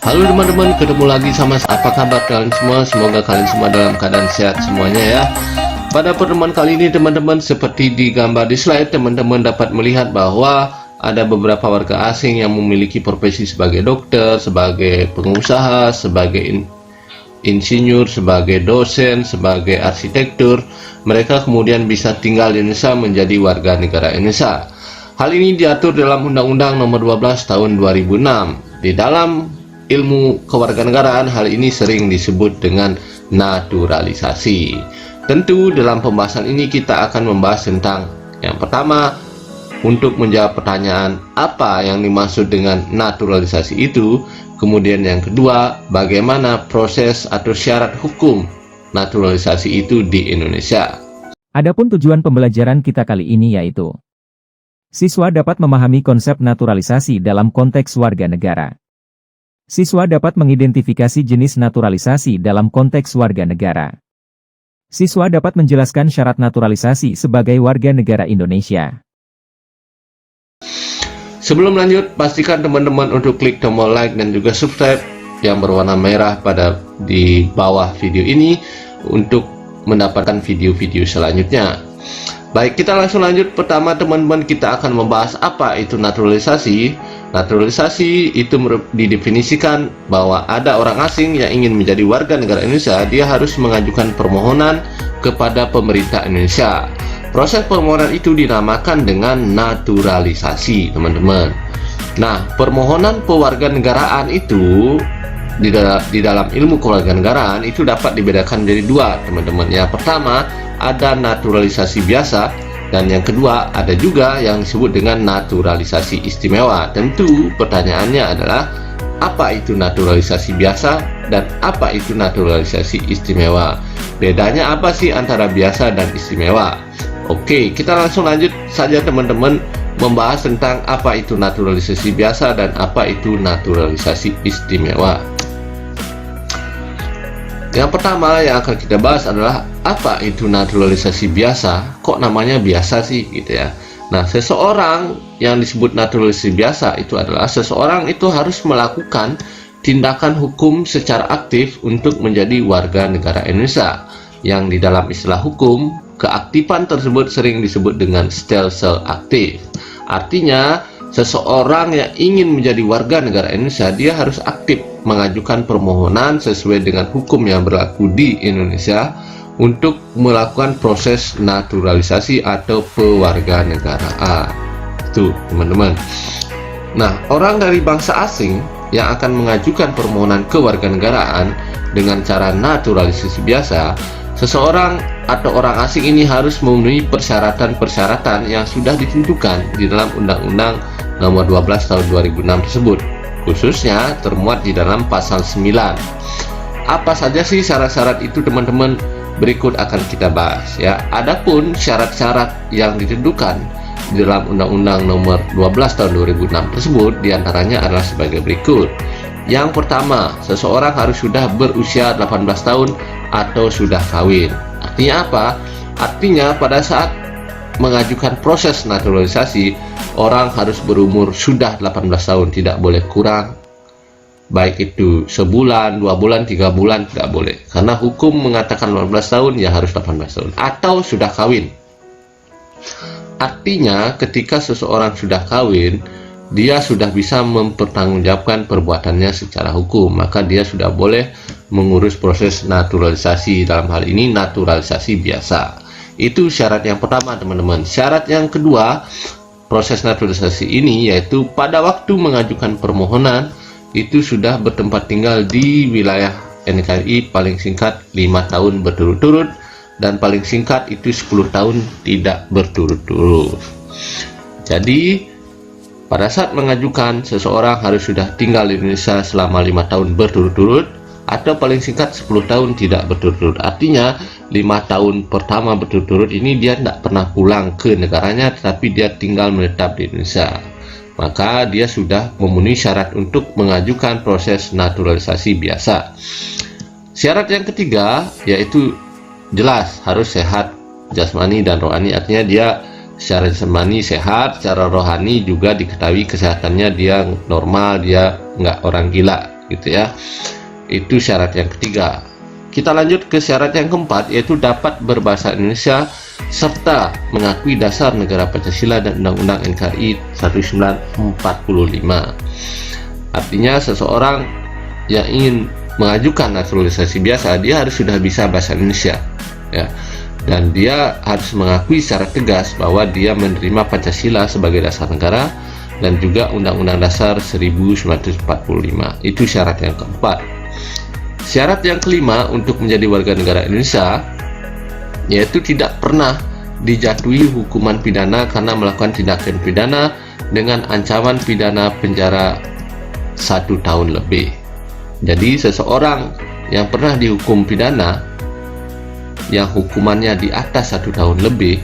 Halo teman-teman, ketemu lagi sama saya. Apa kabar kalian semua? Semoga kalian semua dalam keadaan sehat semuanya ya. Pada pertemuan kali ini teman-teman, seperti di gambar di slide, teman-teman dapat melihat bahwa ada beberapa warga asing yang memiliki profesi sebagai dokter, sebagai pengusaha, sebagai insinyur, sebagai dosen, sebagai arsitektur. Mereka kemudian bisa tinggal di Indonesia menjadi warga negara Indonesia. Hal ini diatur dalam Undang-Undang Nomor 12 Tahun 2006. Di dalam ilmu kewarganegaraan, hal ini sering disebut dengan naturalisasi. Tentu dalam pembahasan ini kita akan membahas tentang yang pertama, untuk menjawab pertanyaan apa yang dimaksud dengan naturalisasi itu. Kemudian yang kedua, bagaimana proses atau syarat hukum naturalisasi itu di Indonesia. Adapun tujuan pembelajaran kita kali ini yaitu siswa dapat memahami konsep naturalisasi dalam konteks warga negara. Siswa dapat mengidentifikasi jenis naturalisasi dalam konteks warga negara. Siswa dapat menjelaskan syarat naturalisasi sebagai warga negara Indonesia. Sebelum lanjut, pastikan teman-teman untuk klik tombol like dan juga subscribe yang berwarna merah di bawah video ini untuk mendapatkan video-video selanjutnya. Baik, kita langsung lanjut. Pertama teman-teman, kita akan membahas apa itu naturalisasi. Naturalisasi itu didefinisikan bahwa ada orang asing yang ingin menjadi warga negara Indonesia, dia harus mengajukan permohonan kepada pemerintah Indonesia. Proses permohonan itu dinamakan dengan naturalisasi, teman-teman. Nah, permohonan pewarganegaraan itu di dalam ilmu kewarganegaraan itu dapat dibedakan menjadi dua, teman-teman. Yang pertama, ada naturalisasi biasa, dan yang kedua ada juga yang disebut dengan naturalisasi istimewa. Tentu pertanyaannya adalah apa itu naturalisasi biasa dan apa itu naturalisasi istimewa? Bedanya apa sih antara biasa dan istimewa? Oke, kita langsung lanjut saja teman-teman membahas tentang apa itu naturalisasi biasa dan apa itu naturalisasi istimewa. Yang pertama yang akan kita bahas adalah apa itu naturalisasi biasa. Kok namanya biasa sih gitu ya. Nah, seseorang yang disebut naturalisasi biasa itu adalah seseorang itu harus melakukan tindakan hukum secara aktif untuk menjadi warga negara Indonesia, yang di dalam istilah hukum keaktifan tersebut sering disebut dengan stelsel aktif. Artinya seseorang yang ingin menjadi warga negara Indonesia, dia harus aktif mengajukan permohonan sesuai dengan hukum yang berlaku di Indonesia untuk melakukan proses naturalisasi atau pewarganegaraan. Itu teman-teman. Nah, orang dari bangsa asing yang akan mengajukan permohonan kewarganegaraan dengan cara naturalisasi biasa, seseorang atau orang asing ini harus memenuhi persyaratan-persyaratan yang sudah ditentukan di dalam Undang-Undang Nomor 12 Tahun 2006 tersebut, khususnya termuat di dalam pasal 9. Apa saja sih syarat-syarat itu teman-teman? Berikut akan kita bahas ya. Adapun syarat-syarat yang ditentukan di dalam Undang-Undang Nomor 12 Tahun 2006 tersebut diantaranya adalah sebagai berikut. Yang pertama, seseorang harus sudah berusia 18 tahun atau sudah kawin. Artinya apa? Artinya pada saat mengajukan proses naturalisasi, orang harus berumur sudah 18 tahun, tidak boleh kurang. Baik itu sebulan, 2 bulan, 3 bulan, tidak boleh. Karena hukum mengatakan 18 tahun, ya harus 18 tahun. Atau sudah kawin. Artinya ketika seseorang sudah kawin, dia sudah bisa mempertanggungjawabkan perbuatannya secara hukum, maka dia sudah boleh mengurus proses naturalisasi, dalam hal ini naturalisasi biasa. Itu syarat yang pertama teman-teman. Syarat yang kedua, proses naturalisasi ini yaitu pada waktu mengajukan permohonan itu sudah bertempat tinggal di wilayah NKRI paling singkat 5 tahun berturut-turut, dan paling singkat itu 10 tahun tidak berturut-turut. Jadi pada saat mengajukan, seseorang harus sudah tinggal di Indonesia selama 5 tahun berturut-turut, atau paling singkat 10 tahun tidak berturut-turut. Artinya 5 tahun pertama berturut-turut ini dia tidak pernah pulang ke negaranya, tetapi dia tinggal menetap di Indonesia. Maka dia sudah memenuhi syarat untuk mengajukan proses naturalisasi biasa. Syarat yang ketiga yaitu jelas harus sehat jasmani dan rohani. Artinya dia secara jasmani sehat, secara rohani juga diketahui kesehatannya dia normal, dia nggak orang gila. gitu ya. Itu syarat yang ketiga. Kita lanjut ke syarat yang keempat, yaitu dapat berbahasa Indonesia serta mengakui dasar negara Pancasila dan Undang-Undang NKRI 1945. Artinya seseorang yang ingin mengajukan naturalisasi biasa, dia harus sudah bisa bahasa Indonesia ya, dan dia harus mengakui secara tegas bahwa dia menerima Pancasila sebagai dasar negara dan juga Undang-Undang Dasar 1945. Itu syarat yang keempat. Syarat yang kelima untuk menjadi warga negara Indonesia yaitu tidak pernah dijatuhi hukuman pidana karena melakukan tindakan pidana dengan ancaman pidana penjara 1 tahun lebih. Jadi seseorang yang pernah dihukum pidana yang hukumannya di atas 1 tahun lebih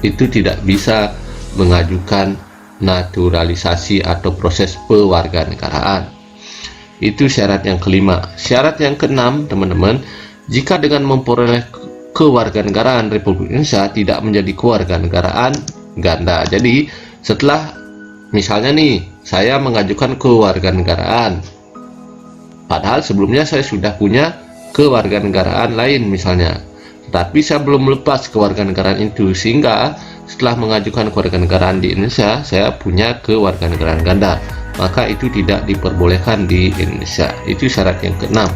itu tidak bisa mengajukan naturalisasi atau proses pewarganegaraan. Itu syarat yang kelima. Syarat yang keenam, teman-teman, jika dengan memperoleh kewarganegaraan Republik Indonesia tidak menjadi kewarganegaraan ganda. Jadi setelah misalnya nih saya mengajukan kewarganegaraan, padahal sebelumnya saya sudah punya kewarganegaraan lain misalnya, tetapi saya belum melepas kewarganegaraan itu, sehingga setelah mengajukan kewarganegaraan di Indonesia saya punya kewarganegaraan ganda, maka itu tidak diperbolehkan di Indonesia. Itu syarat yang keenam.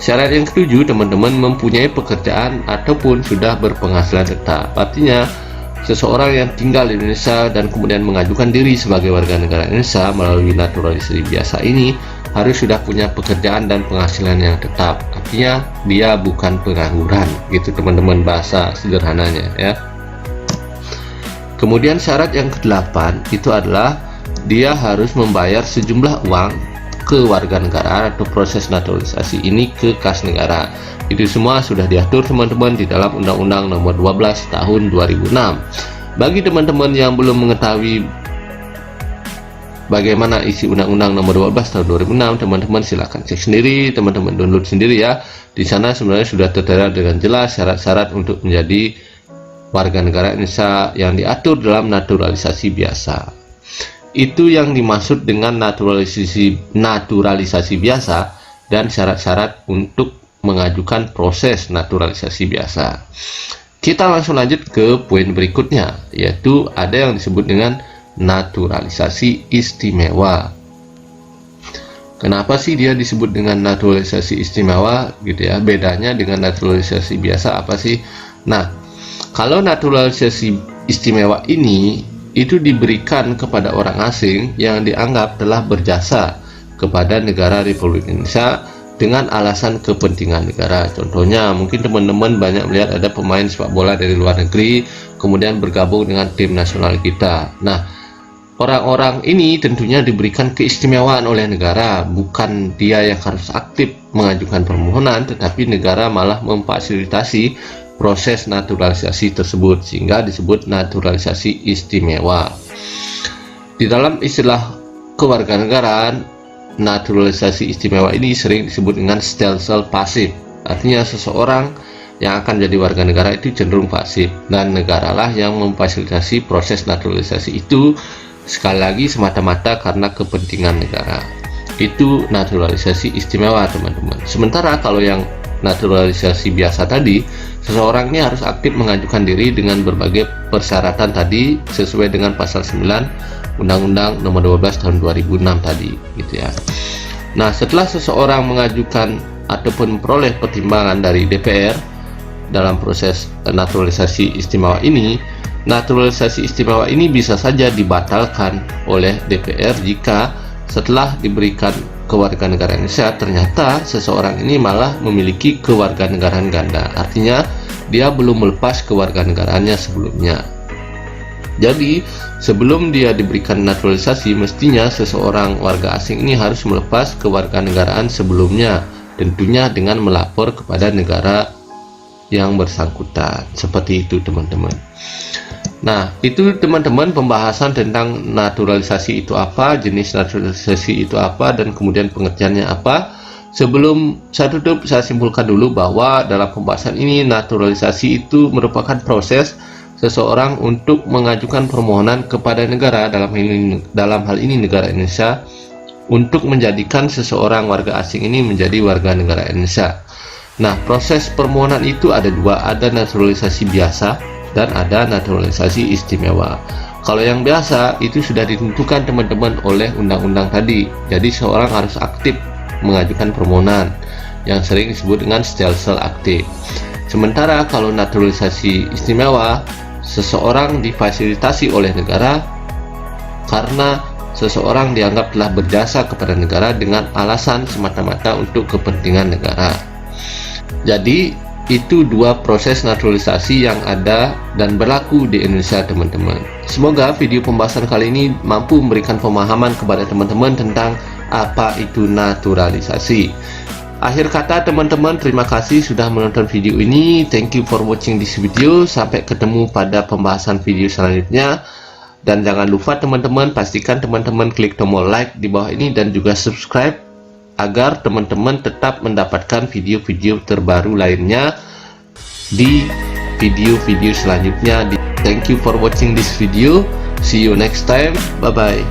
Syarat yang ketujuh, teman-teman, mempunyai pekerjaan ataupun sudah berpenghasilan tetap. Artinya seseorang yang tinggal di Indonesia dan kemudian mengajukan diri sebagai warga negara Indonesia melalui naturalisasi biasa ini harus sudah punya pekerjaan dan penghasilan yang tetap. Artinya dia bukan pengangguran, gitu teman-teman, bahasa sederhananya ya. Kemudian syarat yang ke-8 itu adalah dia harus membayar sejumlah uang kewarganegaraan atau proses naturalisasi ini ke kas negara. Itu semua sudah diatur, teman-teman, di dalam Undang-Undang Nomor 12 Tahun 2006. Bagi teman-teman yang belum mengetahui bagaimana isi Undang-Undang Nomor 12 Tahun 2006, teman-teman silakan cek sendiri, teman-teman download sendiri ya. Di sana sebenarnya sudah tertera dengan jelas syarat-syarat untuk menjadi warga negara Indonesia yang diatur dalam naturalisasi biasa. Itu yang dimaksud dengan naturalisasi biasa dan syarat-syarat untuk mengajukan proses naturalisasi biasa. Kita langsung lanjut ke poin berikutnya, yaitu ada yang disebut dengan naturalisasi istimewa. Kenapa sih dia disebut dengan naturalisasi istimewa gitu ya? Bedanya dengan naturalisasi biasa apa sih? Nah, kalau naturalisasi istimewa ini itu diberikan kepada orang asing yang dianggap telah berjasa kepada negara Republik Indonesia dengan alasan kepentingan negara. Contohnya, mungkin teman-teman banyak melihat ada pemain sepak bola dari luar negeri kemudian bergabung dengan tim nasional kita. Nah, orang-orang ini tentunya diberikan keistimewaan oleh negara, bukan dia yang harus aktif mengajukan permohonan, tetapi negara malah memfasilitasi proses naturalisasi tersebut, sehingga disebut naturalisasi istimewa. Di dalam istilah kewarganegaraan, naturalisasi istimewa ini sering disebut dengan stelsel pasif. Artinya seseorang yang akan jadi warga negara itu cenderung pasif, dan negaralah yang memfasilitasi proses naturalisasi itu, sekali lagi semata-mata karena kepentingan negara. Itu naturalisasi istimewa, teman-teman. Sementara kalau yang naturalisasi biasa tadi, seseorang ini harus aktif mengajukan diri dengan berbagai persyaratan tadi sesuai dengan pasal 9 Undang-Undang Nomor 12 Tahun 2006 tadi, gitu ya. Nah, setelah seseorang mengajukan ataupun memperoleh pertimbangan dari DPR dalam proses naturalisasi istimewa ini, naturalisasi istimewa ini bisa saja dibatalkan oleh DPR jika setelah diberikan kewarganegaraan Indonesia ternyata seseorang ini malah memiliki kewarganegaraan ganda. Artinya dia belum melepas kewarganegaraannya sebelumnya. Jadi sebelum dia diberikan naturalisasi, mestinya seseorang warga asing ini harus melepas kewarganegaraan sebelumnya, tentunya dengan melapor kepada negara yang bersangkutan. Seperti itu, teman-teman. Nah, itu teman-teman pembahasan tentang naturalisasi itu apa, jenis naturalisasi itu apa, dan kemudian pengertiannya apa. Sebelum saya tutup, saya simpulkan dulu bahwa dalam pembahasan ini naturalisasi itu merupakan proses seseorang untuk mengajukan permohonan kepada negara, dalam hal ini negara Indonesia, untuk menjadikan seseorang warga asing ini menjadi warga negara Indonesia. Nah, proses permohonan itu ada dua, ada naturalisasi biasa dan ada naturalisasi istimewa. Kalau yang biasa itu sudah ditentukan teman-teman oleh undang-undang tadi. Jadi seorang harus aktif mengajukan permohonan yang sering disebut dengan stelsel aktif. Sementara kalau naturalisasi istimewa, seseorang difasilitasi oleh negara karena seseorang dianggap telah berjasa kepada negara dengan alasan semata-mata untuk kepentingan negara. Jadi itu dua proses naturalisasi yang ada dan berlaku di Indonesia, teman-teman. Semoga video pembahasan kali ini mampu memberikan pemahaman kepada teman-teman tentang apa itu naturalisasi. Akhir kata, teman-teman, terima kasih sudah menonton video ini. Thank you for watching this video. Sampai ketemu pada pembahasan video selanjutnya. Dan jangan lupa teman-teman, pastikan teman-teman klik tombol like di bawah ini dan juga subscribe agar teman-teman tetap mendapatkan video-video terbaru lainnya di video-video selanjutnya. Thank you for watching this video. See you next time. Bye bye.